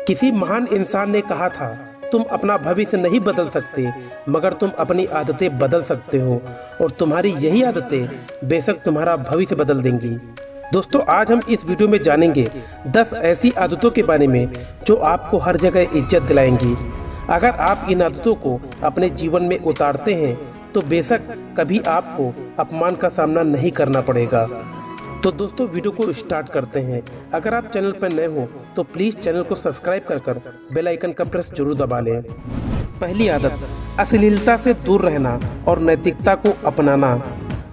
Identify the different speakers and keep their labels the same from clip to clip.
Speaker 1: किसी महान इंसान ने कहा था, तुम अपना भविष्य नहीं बदल सकते मगर तुम अपनी आदतें बदल सकते हो और तुम्हारी यही आदतें बेशक तुम्हारा भविष्य बदल देंगी। दोस्तों, आज हम इस वीडियो में जानेंगे 10 ऐसी आदतों के बारे में जो आपको हर जगह इज्जत दिलाएंगी। अगर आप इन आदतों को अपने जीवन में उतारते हैं तो बेशक कभी आपको अपमान का सामना नहीं करना पड़ेगा। तो दोस्तों, वीडियो को स्टार्ट करते हैं। अगर आप चैनल पर नए हो तो प्लीज़ चैनल को सब्सक्राइब कर बेल आइकन का प्रेस जरूर दबा लें। पहली आदत, अश्लीलता से दूर रहना और नैतिकता को अपनाना।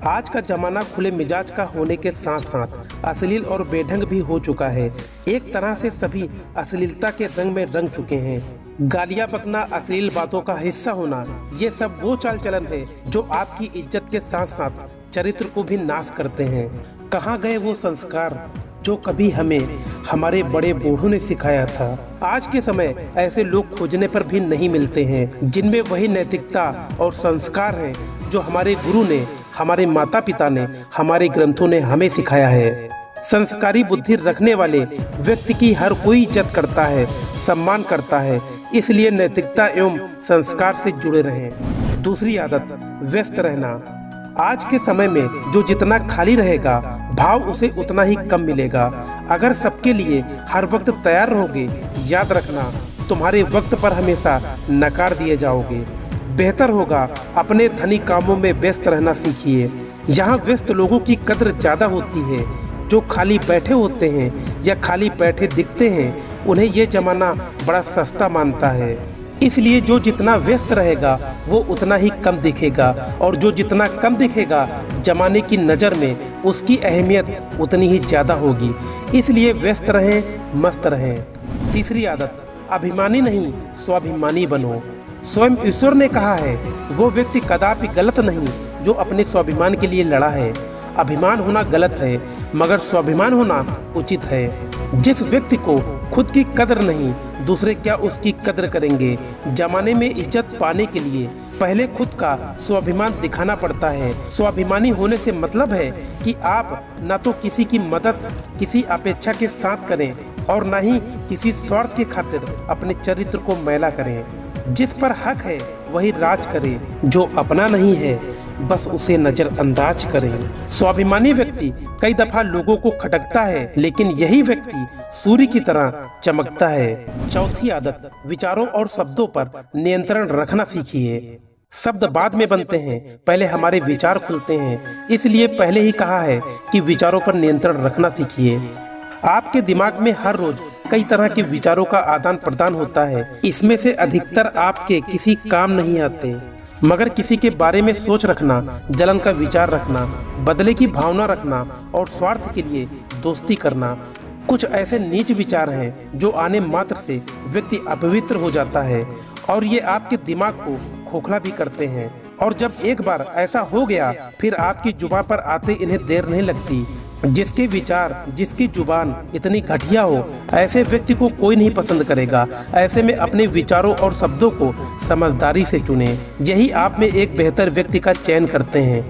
Speaker 1: आज का जमाना खुले मिजाज का होने के साथ साथ अश्लील और बेढंग भी हो चुका है। एक तरह से सभी अश्लीलता के रंग में रंग चुके हैं। गालियाँ बकना, अश्लील बातों का हिस्सा होना, ये सब वो चाल चलन है जो आपकी इज्जत के साथ साथ चरित्र को भी नाश करते हैं। कहाँ गए वो संस्कार जो कभी हमें हमारे बड़े बूढ़ों ने सिखाया था। आज के समय ऐसे लोग खोजने पर भी नहीं मिलते हैं जिनमें वही नैतिकता और संस्कार हैं जो हमारे गुरु ने, हमारे माता पिता ने, हमारे ग्रंथों ने हमें सिखाया है। संस्कारी बुद्धि रखने वाले व्यक्ति की हर कोई इज्जत करता है, सम्मान करता है, इसलिए नैतिकता एवं संस्कार से जुड़े रहें। दूसरी आदत, व्यस्त रहना। आज के समय में जो जितना खाली रहेगा भाव उसे उतना ही कम मिलेगा। अगर सबके लिए हर वक्त तैयार रहोगे, याद रखना तुम्हारे वक्त पर हमेशा नकार दिए जाओगे। बेहतर होगा अपने धनी कामों में व्यस्त रहना सीखिए। यहाँ व्यस्त लोगों की कद्र ज्यादा होती है। जो खाली बैठे होते हैं या खाली बैठे दिखते हैं उन्हें ये जमाना बड़ा सस्ता मानता है। इसलिए जो जितना व्यस्त रहेगा वो उतना ही कम दिखेगा और जो जितना कम दिखेगा जमाने की नज़र में उसकी अहमियत उतनी ही ज़्यादा होगी। इसलिए व्यस्त रहें, मस्त रहें। तीसरी आदत, अभिमानी नहीं स्वाभिमानी बनो। स्वयं ईश्वर ने कहा है, वो व्यक्ति कदापि गलत नहीं जो अपने स्वाभिमान के लिए लड़ा है। अभिमान होना गलत है मगर स्वाभिमान होना उचित है। जिस व्यक्ति को खुद की कदर नहीं, दूसरे क्या उसकी कदर करेंगे। जमाने में इज्जत पाने के लिए पहले खुद का स्वाभिमान दिखाना पड़ता है। स्वाभिमानी होने से मतलब है कि आप न तो किसी की मदद किसी अपेक्षा के साथ करें और न ही किसी स्वार्थ के खातिर अपने चरित्र को मैला करें। जिस पर हक है वही राज करे, जो अपना नहीं है बस उसे नजरअंदाज करें। स्वाभिमानी व्यक्ति कई दफा लोगों को खटकता है लेकिन यही व्यक्ति सूर्य की तरह चमकता है। चौथी आदत, विचारों और शब्दों पर नियंत्रण रखना सीखिए। शब्द बाद में बनते हैं, पहले हमारे विचार खुलते हैं। इसलिए पहले ही कहा है कि विचारों पर नियंत्रण रखना सीखिए। आपके दिमाग में हर रोज कई तरह के विचारों का आदान प्रदान होता है। इसमें से अधिकतर आपके किसी काम नहीं आते मगर किसी के बारे में सोच रखना, जलन का विचार रखना, बदले की भावना रखना और स्वार्थ के लिए दोस्ती करना कुछ ऐसे नीच विचार हैं जो आने मात्र से व्यक्ति अपवित्र हो जाता है और ये आपके दिमाग को खोखला भी करते हैं। और जब एक बार ऐसा हो गया फिर आपकी जुबान पर आते इन्हें देर नहीं लगती। जिसके विचार, जिसकी जुबान इतनी घटिया हो, ऐसे व्यक्ति को कोई नहीं पसंद करेगा। ऐसे में अपने विचारों और शब्दों को समझदारी से चुनें, यही आप में एक बेहतर व्यक्ति का चयन करते हैं।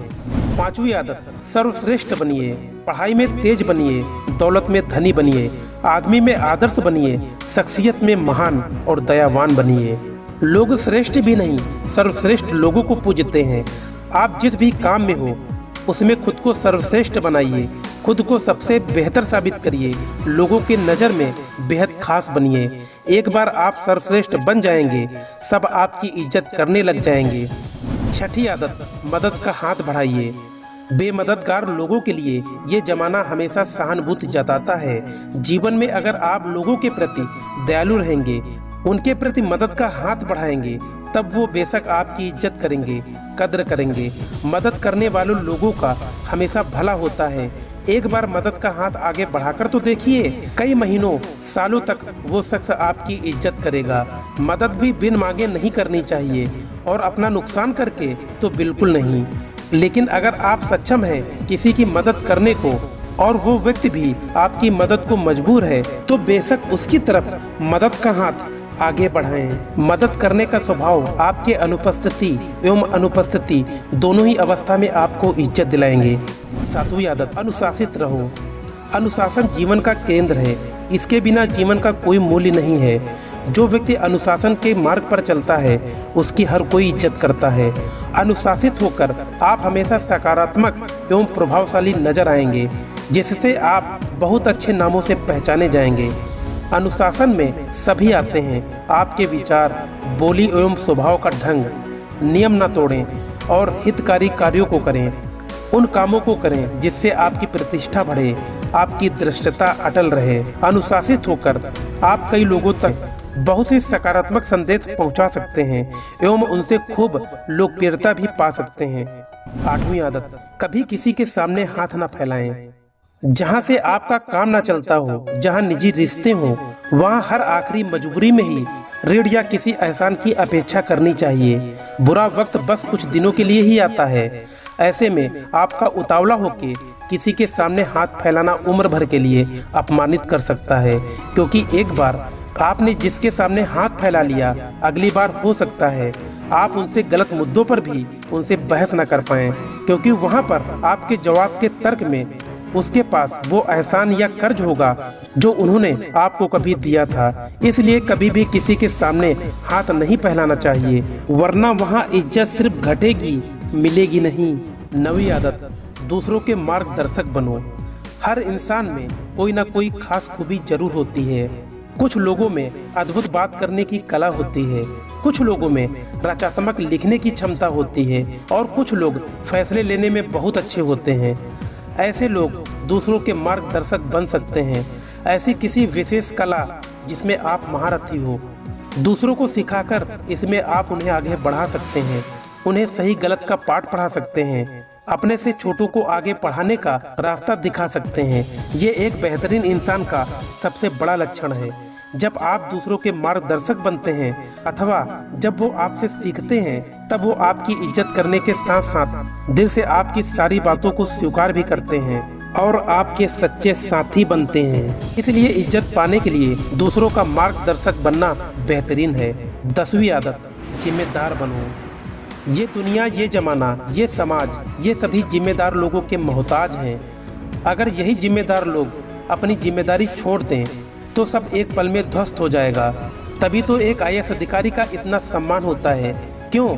Speaker 1: पांचवी आदत, सर्वश्रेष्ठ बनिए। पढ़ाई में तेज बनिए, दौलत में धनी बनिए, आदमी में आदर्श बनिए, शख्सियत में महान और दयावान बनिए। लोग श्रेष्ठ भी नहीं, सर्वश्रेष्ठ लोगों को पूजते हैं। आप जिस भी काम में हो उसमें खुद को सर्वश्रेष्ठ बनाइए, खुद को सबसे बेहतर साबित करिए, लोगों के नज़र में बेहद खास बनिए। एक बार आप सर्वश्रेष्ठ बन जाएंगे, सब आपकी इज्जत करने लग जाएंगे। छठी आदत, मदद का हाथ बढ़ाइए। बेमददगार लोगों के लिए ये जमाना हमेशा सहानुभूति जताता है। जीवन में अगर आप लोगों के प्रति दयालु रहेंगे, उनके प्रति मदद का हाथ बढ़ाएंगे, तब वो बेशक आपकी इज्जत करेंगे, कद्र करेंगे। मदद करने वालों लोगों का हमेशा भला होता है। एक बार मदद का हाथ आगे बढ़ाकर तो देखिए, कई महीनों सालों तक वो शख्स आपकी इज्जत करेगा। मदद भी बिन मांगे नहीं करनी चाहिए और अपना नुकसान करके तो बिल्कुल नहीं। लेकिन अगर आप सक्षम हैं किसी की मदद करने को और वो व्यक्ति भी आपकी मदद को मजबूर है तो बेशक उसकी तरफ मदद का हाथ आगे बढ़ाएं। मदद करने का स्वभाव आपके अनुपस्थिति एवं अनुपस्थिति दोनों ही अवस्था में आपको इज्जत दिलाएंगे। सातवीं आदत, अनुशासित रहो। अनुशासन जीवन का केंद्र है। इसके बिना जीवन का कोई मूल्य नहीं है। जो व्यक्ति अनुशासन के मार्ग पर चलता है उसकी हर कोई इज्जत करता है। अनुशासित होकर आप हमेशा सकारात्मक एवं प्रभावशाली नजर आएंगे, जिससे आप बहुत अच्छे नामों से पहचाने जाएंगे। अनुशासन में सभी आते हैं। आपके विचार, बोली एवं स्वभाव का ढंग, नियम न तोड़ें और हितकारी कार्यों को करें। उन कामों को करें जिससे आपकी प्रतिष्ठा बढ़े, आपकी दृष्टता अटल रहे। अनुशासित होकर आप कई लोगों तक बहुत सी सकारात्मक संदेश पहुंचा सकते हैं एवं उनसे खूब लोकप्रियता भी पा सकते हैं। 8वीं आदत, कभी किसी के सामने हाथ न फैलाएं। जहां से आपका काम ना चलता हो, जहां निजी रिश्ते हो, वहां हर आखिरी मजबूरी में ही ऋण या किसी एहसान की अपेक्षा करनी चाहिए। बुरा वक्त बस कुछ दिनों के लिए ही आता है। ऐसे में आपका उतावला होके किसी के सामने हाथ फैलाना उम्र भर के लिए अपमानित कर सकता है, क्योंकि एक बार आपने जिसके सामने हाथ फैला लिया, अगली बार हो सकता है आप उनसे गलत मुद्दों पर भी उनसे बहस न कर पाएं, क्योंकि वहां पर आपके जवाब के तर्क में उसके पास वो एहसान या कर्ज होगा जो उन्होंने आपको कभी दिया था। इसलिए कभी भी किसी के सामने हाथ नहीं फैलाना चाहिए, वरना वहां इज्जत सिर्फ घटेगी, मिलेगी नहीं। 9वीं आदत, दूसरों के मार्गदर्शक बनो। हर इंसान में कोई ना कोई खास खूबी जरूर होती है। कुछ लोगों में अद्भुत बात करने की कला होती है, कुछ लोगों में रचनात्मक लिखने की क्षमता होती है और कुछ लोग फैसले लेने में बहुत अच्छे होते हैं। ऐसे लोग दूसरों के मार्गदर्शक बन सकते हैं। ऐसी किसी विशेष कला जिसमें आप महारथी हो, दूसरों को सिखाकर इसमें आप उन्हें आगे बढ़ा सकते हैं, उन्हें सही गलत का पाठ पढ़ा सकते हैं, अपने से छोटों को आगे बढ़ाने का रास्ता दिखा सकते हैं। ये एक बेहतरीन इंसान का सबसे बड़ा लक्षण है। जब आप दूसरों के मार्गदर्शक बनते हैं अथवा जब वो आपसे सीखते हैं, तब वो आपकी इज्जत करने के साथ साथ दिल से आपकी सारी बातों को स्वीकार भी करते हैं और आपके सच्चे साथी बनते हैं। इसलिए इज्जत पाने के लिए दूसरों का मार्गदर्शक बनना बेहतरीन है। 10वीं आदत, जिम्मेदार बनो। ये दुनिया, ये जमाना, ये समाज, ये सभी जिम्मेदार लोगों के मोहताज हैं। अगर यही जिम्मेदार लोग अपनी जिम्मेदारी छोड़ दें तो सब एक पल में ध्वस्त हो जाएगा। तभी तो एक IAS अधिकारी का इतना सम्मान होता है। क्यों?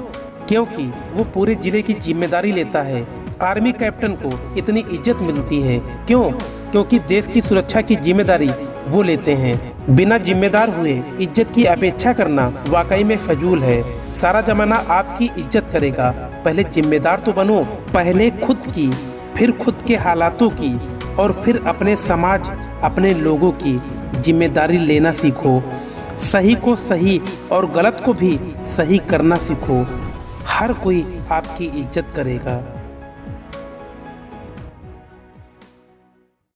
Speaker 1: क्योंकि वो पूरे जिले की जिम्मेदारी लेता है। आर्मी कैप्टन को इतनी इज्जत मिलती है। क्यों? क्योंकि देश की सुरक्षा की जिम्मेदारी वो लेते हैं। बिना जिम्मेदार हुए इज्जत की अपेक्षा करना वाकई में फजूल है। सारा जमाना आपकी इज्जत करेगा। पहले जिम्मेदार तो बनो, पहले खुद की, फिर खुद के हालातों की और फिर अपने समाज, अपने लोगों की जिम्मेदारी लेना सीखो। सही को सही और गलत को भी सही करना सीखो। हर कोई आपकी इज्जत करेगा।